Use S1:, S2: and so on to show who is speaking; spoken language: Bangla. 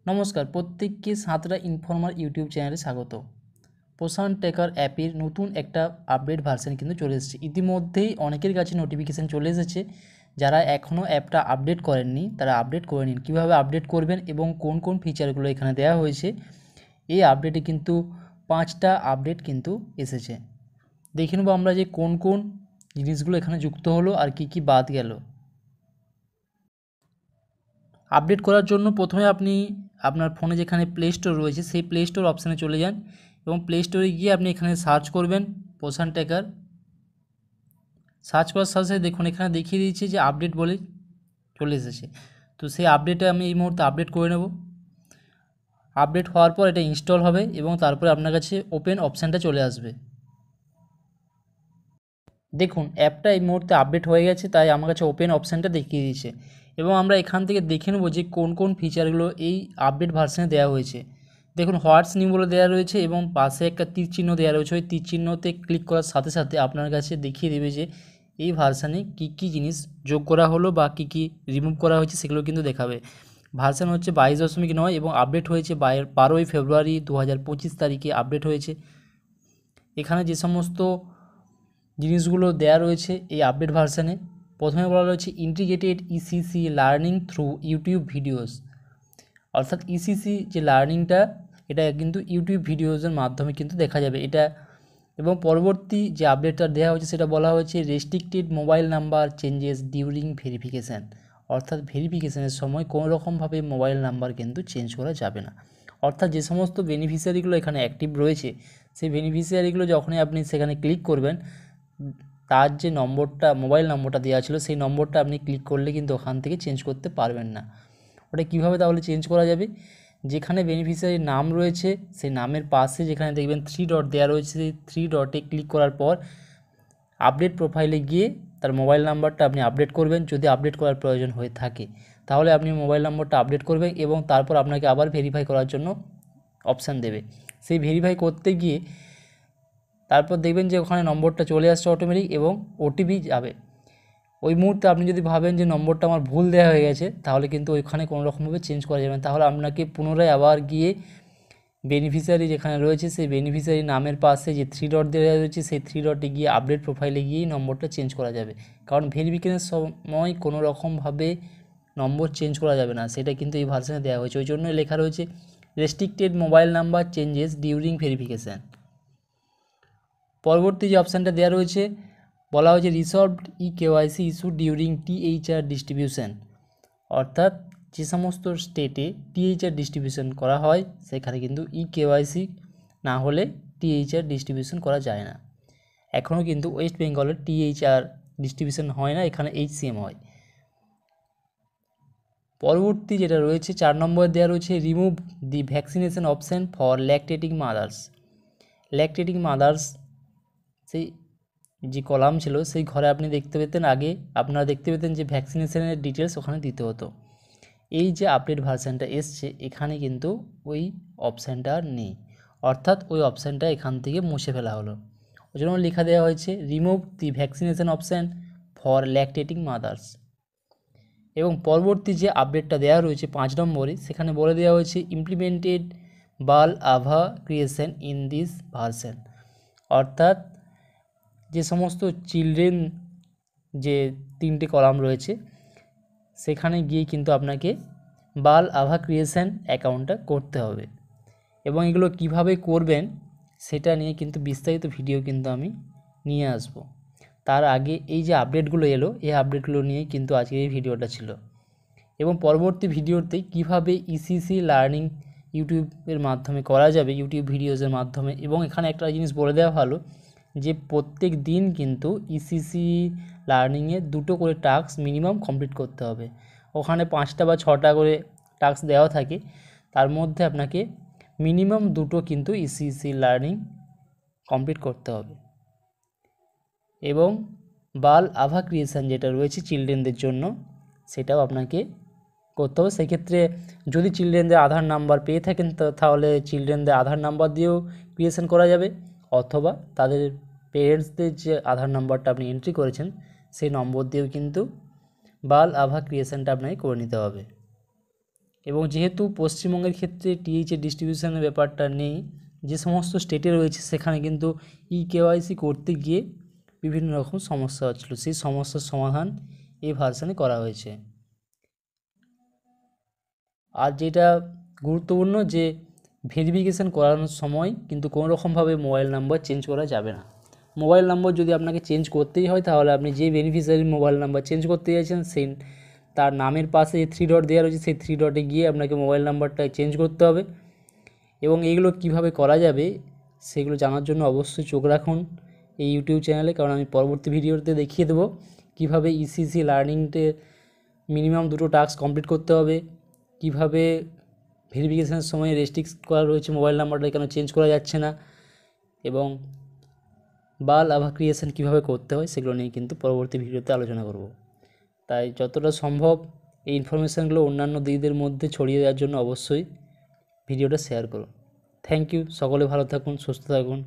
S1: নমস্কার, প্রত্যেককে সাঁতরা ইনফর্মার ইউটিউব চ্যানেলে স্বাগত। পোষণ ট্র্যাকার অ্যাপের নতুন একটা আপডেট ভার্সন কিন্তু চলে এসেছে। ইতিমধ্যেই অনেকের কাছে নোটিফিকেশান চলে এসেছে। যারা এখনও অ্যাপটা আপডেট করেননি তারা আপডেট করে নিন। কীভাবে আপডেট করবেন এবং কোন কোন ফিচারগুলো এখানে দেওয়া হয়েছে, এই আপডেটে কিন্তু 5টা আপডেট কিন্তু এসেছে। দেখে নেব আমরা যে কোন কোন জিনিসগুলো এখানে যুক্ত হলো আর কি কি বাদ গেল। আপডেট করার জন্য প্রথমে আপনি আপনার ফোনে যেখানে প্লে স্টোর রয়েছে সেই প্লে স্টোর অপশানে চলে যান এবং প্লে স্টোরে গিয়ে আপনি এখানে সার্চ করবেন পোষণ ট্র্যাকার। সার্চ করার সাথে সাথে দেখুন এখানে দেখিয়ে দিয়েছে যে আপডেট বলে চলে এসেছে। তো সেই আপডেটে আমি এই মুহূর্তে আপডেট করে নেব। আপডেট হওয়ার পর এটা ইনস্টল হবে এবং তারপরে আপনার কাছে ওপেন অপশানটা চলে আসবে। দেখুন অ্যাপটা এই মুহূর্তে আপডেট হয়ে গেছে, তাই আমার কাছে ওপেন অপশানটা দেখিয়ে দিয়েছে এবং আমরা এখান থেকে দেখে নেব যে কোন কোন ফিচারগুলো এই আপডেট ভার্সনে দেওয়া হয়েছে। দেখুন হোয়াটস নিউ বলে দেওয়া রয়েছে এবং পাশে একটা তীর চিহ্ন দেওয়া রয়েছে। ওই তীর চিহ্নতে ক্লিক করার সাথে সাথে আপনার কাছে দেখিয়ে দেবে যে এই ভার্সানে কী কী জিনিস যোগ করা হলো বা কী কী রিমুভ করা হয়েছে সেগুলো কিন্তু দেখাবে। ভার্সান হচ্ছে 22.9 এবং আপডেট হয়েছে 12ই ফেব্রুয়ারি 2025 তারিখে আপডেট হয়েছে। এখানে যে সমস্ত জিনিসগুলো দেওয়া রয়েছে এই আপডেট ভার্সানে, প্রথমে বলা রয়েছে integrated ECC learning through YouTube videos, অর্থাৎ ইসিসি যে লার্নিংটা এটা কিন্তু ইউটিউব ভিডিওসের মাধ্যমে কিন্তু দেখা যাবে এটা। এবং পরবর্তী যে আপডেটটা দেওয়া হয়েছে সেটা বলা হয়েছে restricted mobile number changes during verification, অর্থাৎ ভেরিফিকেশানের সময় কোনো রকমভাবে মোবাইল নাম্বার কিন্তু চেঞ্জ করা যাবে না। অর্থাৎ যে সমস্ত বেনিফিশিয়ারিগুলো এখানে অ্যাক্টিভ রয়েছে সেই বেনিফিশিয়ারিগুলো যখনই আপনি সেখানে ক্লিক করবেন, তার যে নম্বরটা মোবাইল নম্বরটা দেওয়া ছিল সেই নম্বরটা আপনি ক্লিক করলে কিন্তু ওখান থেকে চেঞ্জ করতে পারবেন না। ওটা কীভাবে তাহলে চেঞ্জ করা যাবে? যেখানে বেনিফিশিয়ারির নাম রয়েছে সেই নামের পাশে যেখানে দেখবেন 3 ডট দেওয়া রয়েছে, সেই 3 ডটে ক্লিক করার পর আপডেট প্রোফাইলে গিয়ে তার মোবাইল নাম্বারটা আপনি আপডেট করবেন। যদি আপডেট করার প্রয়োজন হয়ে থাকে তাহলে আপনি মোবাইল নম্বরটা আপডেট করবেন এবং তারপর আপনাকে আবার ভেরিফাই করার জন্য অপশান দেবে। সেই ভেরিফাই করতে গিয়ে তারপর দেখবেন যে ওখানে নম্বরটা চলে আসছে অটোমেটিক এবং ওটিপি যাবে। ওই মুহূর্তে আপনি যদি ভাবেন যে নম্বরটা আমার ভুল দেওয়া হয়ে গেছে তাহলে কিন্তু ওইখানে কোনো রকমভাবে চেঞ্জ করা যাবে না। তাহলে আপনাকে পুনরায় আবার গিয়ে বেনিফিশিয়ারি যেখানে রয়েছে সেই বেনিফিশিয়ারি নামের পাশে যে 3 ডট দেওয়া রয়েছে সেই 3 ডটে গিয়ে আপডেট প্রোফাইলে গিয়েই নম্বরটা চেঞ্জ করা যাবে। কারণ ভেরিফিকেশনের সময় কোনো রকমভাবে নম্বর চেঞ্জ করা যাবে না, সেটা কিন্তু এই ভার্সনে দেওয়া হয়েছে। ওই জন্যই লেখা রয়েছে restricted mobile number changes during verification. পরবর্তী যে অপশানটা দেওয়া রয়েছে বলা হয়েছে resolved KYC issue during THR distribution, অর্থাৎ যে সমস্ত স্টেটে টিএইচআর ডিস্ট্রিবিউশন করা হয় সেখানে কিন্তু কেওয়াইসি না হলে টিএইচআর ডিস্ট্রিবিউশন করা যায় না। এখনও কিন্তু ওয়েস্ট বেঙ্গলের টিএইচআর ডিস্ট্রিবিউশন হয় না, এখানে এইচসিএম হয়। পরবর্তী যেটা রয়েছে 4 নম্বরে দেওয়া রয়েছে remove the vaccination option for lactating mother's. Lactating mother's সেই যে কলাম ছিল সেই ঘরে আপনি দেখতে পেতেন আগে আপনারা দেখতে পেতেন যে ভ্যাকসিনেশনের ডিটেলস ওখানে দিতে হতো। এই যে আপডেট ভার্সানটা এসছে এখানে কিন্তু ওই অপশানটা আর নেই, অর্থাৎ ওই অপশানটা এখান থেকে মুছে ফেলা হলো। ওই জন্য লেখা দেওয়া হয়েছে remove the vaccination option for lactating mother's. এবং পরবর্তী যে আপডেটটা দেওয়া রয়েছে 5 নম্বরে সেখানে বলে দেওয়া হয়েছে ইমপ্লিমেন্টেড বাল আভা ক্রিয়েশন ইন দিস ভার্সন, অর্থাৎ যে সমস্ত চিলড্রেন যে 3টে কলাম রয়েছে সেখানে গিয়ে কিন্তু আপনাকে বাল আভা ক্রিয়েশন অ্যাকাউন্টটা করতে হবে এবং এগুলো কিভাবে করবেন সেটা নিয়ে কিন্তু বিস্তারিত ভিডিও কিন্তু আমি নিয়ে আসব। তার আগে এই যে আপডেটগুলো এলো এই আপডেটগুলো নিয়ে কিন্তু আজকে এই ভিডিওটা ছিল। এবং পরবর্তী ভিডিওতে কিভাবে ইসিসি লার্নিং ইউটিউবের মাধ্যমে করা যাবে ইউটিউব ভিডিওসের মাধ্যমে। এবং এখানে একটা জিনিস বলে দেওয়া ভালো যে প্রত্যেক দিন কিন্তু ইসিসি লার্নিংয়ে 2টো করে টাস্ক মিনিমাম কমপ্লিট করতে হবে। ওখানে 5টা বা 6টা করে টাস্ক দেওয়া থাকে, তার মধ্যে আপনাকে মিনিমাম 2টো কিন্তু ইসিসি লার্নিং কমপ্লিট করতে হবে। এবং বাল আভা ক্রিয়েশন যেটা রয়েছে চিলড্রেনদের জন্য সেটাও আপনাকে করতে হবে। সেক্ষেত্রে যদি চিলড্রেনদের আধার নাম্বার পেয়ে থাকেন তাহলে চিলড্রেনদের আধার নাম্বার দিয়েও ক্রিয়েশন করা যাবে, অথবা তাদের পেরেন্টসদের যে আধার নাম্বারটা আপনি এন্ট্রি করেছেন সেই নম্বর দিয়েও কিন্তু বাল আভা ক্রিয়েশনটা আপনাকে করে নিতে হবে। এবং যেহেতু পশ্চিমবঙ্গের ক্ষেত্রে টিএইচএ ডিস্ট্রিবিউশনের ব্যাপারটা নেই, যে সমস্ত স্টেটে রয়েছে সেখানে কিন্তু কেওয়াইসি করতে গিয়ে বিভিন্ন রকম সমস্যা হচ্ছিলো, সেই সমস্যার সমাধান এই ভার্সানে করা হয়েছে। আর যেটা গুরুত্বপূর্ণ যে ভেরিফিকেশান করানোর সময় কিন্তু কোনো রকমভাবে মোবাইল নাম্বার চেঞ্জ করা যাবে না। মোবাইল নম্বর যদি আপনাকে চেঞ্জ করতেই হয় তাহলে আপনি যে বেনিফিশিয়ারির মোবাইল নাম্বার চেঞ্জ করতে চাইছেন সেই তার নামের পাশে যে 3 ডট দেওয়া রয়েছে সেই 3 ডটে গিয়ে আপনাকে মোবাইল নাম্বারটা চেঞ্জ করতে হবে। এবং এইগুলো কিভাবে করা যাবে সেগুলো জানার জন্য অবশ্যই চোখ রাখুন এই ইউটিউব চ্যানেলে, কারণ আমি পরবর্তী ভিডিওতে দেখিয়ে দেবো কীভাবে ইসিসি লার্নিংতে মিনিমাম 2টো টাস্ক কমপ্লিট করতে হবে, কিভাবে ভেরিফিকেশানের সময় রেস্ট্রিক্ট করা রয়েছে মোবাইল নাম্বারটা কেন চেঞ্জ করা যাচ্ছে না, এবং বাল আভা ক্রিয়েশন কীভাবে করতে হয় সেগুলো নিয়ে কিন্তু পরবর্তী ভিডিওতে আলোচনা করব। তাই যতটা সম্ভব এই ইনফরমেশানগুলো অন্যান্য দিদিদের মধ্যে ছড়িয়ে দেওয়ার জন্য অবশ্যই ভিডিওটা শেয়ার করুন। থ্যাংক ইউ, সকলে ভালো থাকুন, সুস্থ থাকুন।